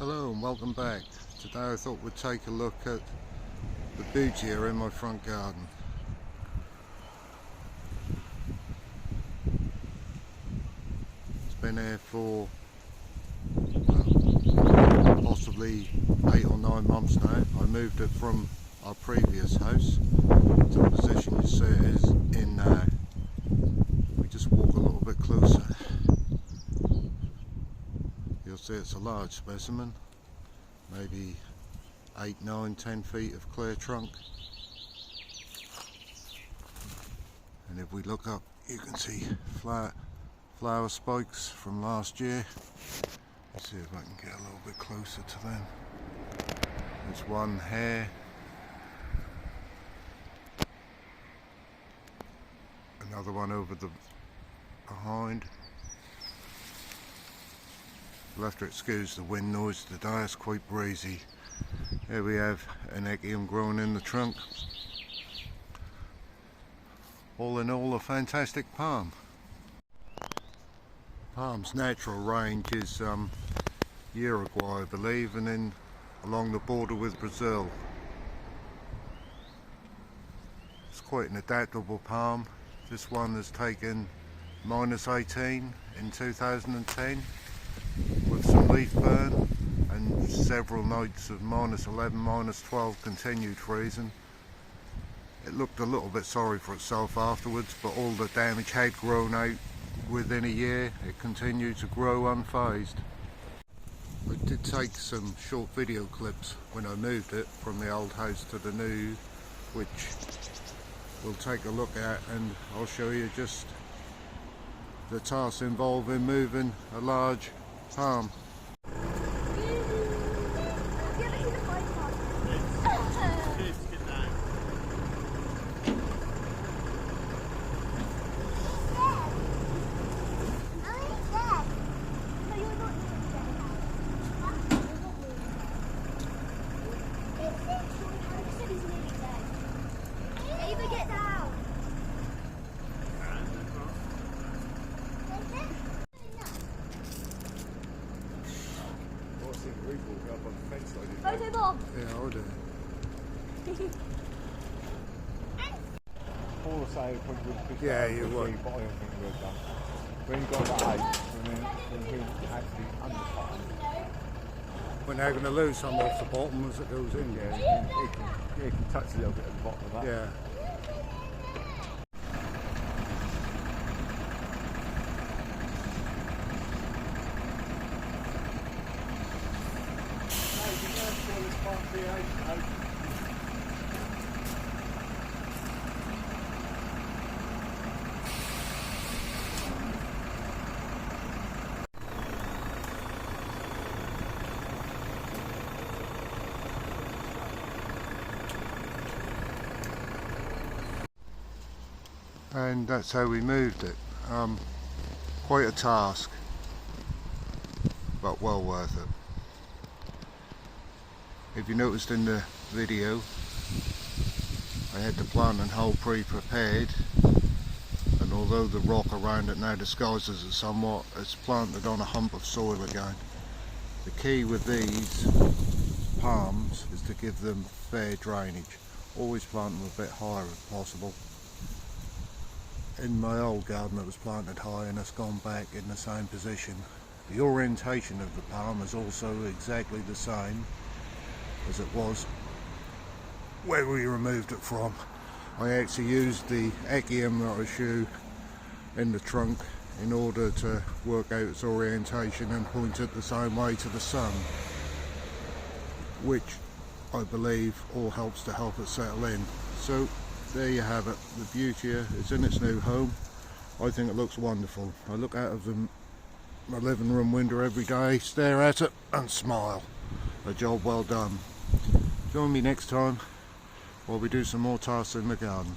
Hello and welcome back. Today I thought we'd take a look at the boutia in my front garden. It's been here for possibly 8 or 9 months now. I moved it from our previous house to the position you see it is in now. We just walk a little bit closer. You'll see it's a large specimen, maybe 8, 9, 10 feet of clear trunk. And if we look up, you can see flower spikes from last year. Let's see if I can get a little bit closer to them. There's one here. Another one over the behind. You'll have to excuse the wind noise today, it's quite breezy. Here we have an Heathcroft growing in the trunk. All in all, a fantastic palm. Palm's natural range is Uruguay, I believe, and then along the border with Brazil. It's quite an adaptable palm. This one has taken -18 in 2010. with some leaf burn and several nights of -11, -12 continued freezing. It looked a little bit sorry for itself afterwards, but all the damage had grown out within a year. It continued to grow unfazed. I did take some short video clips when I moved it from the old house to the new, which we'll take a look at, and I'll show you just the tasks involved in moving a large palm. Photo bomb! Yeah, I'll do it. All the same, yeah, you would. But I don't think we've done. When you got that 8, when we actually undercut. We're now going to lose some off the bottom as it goes in. Yeah, you can touch a little bit at the bottom of that. Yeah. And that's how we moved it. Quite a task, but well worth it. If you noticed in the video, I had the planting hole pre-prepared, and although the rock around it now disguises it somewhat, it's planted on a hump of soil again. The key with these palms is to give them fair drainage. Always plant them a bit higher if possible. In my old garden it was planted high and it's gone back in the same position. The orientation of the palm is also exactly the same as it was where we removed it from. I actually used the Heathcroft that I shoe in the trunk in order to work out its orientation and point it the same way to the sun, which I believe all helps to help it settle in. So there you have it. The boutia is in its new home. I think it looks wonderful. I look out of my living room window every day, stare at it and smile. A job well done. Join me next time while we do some more tasks in the garden.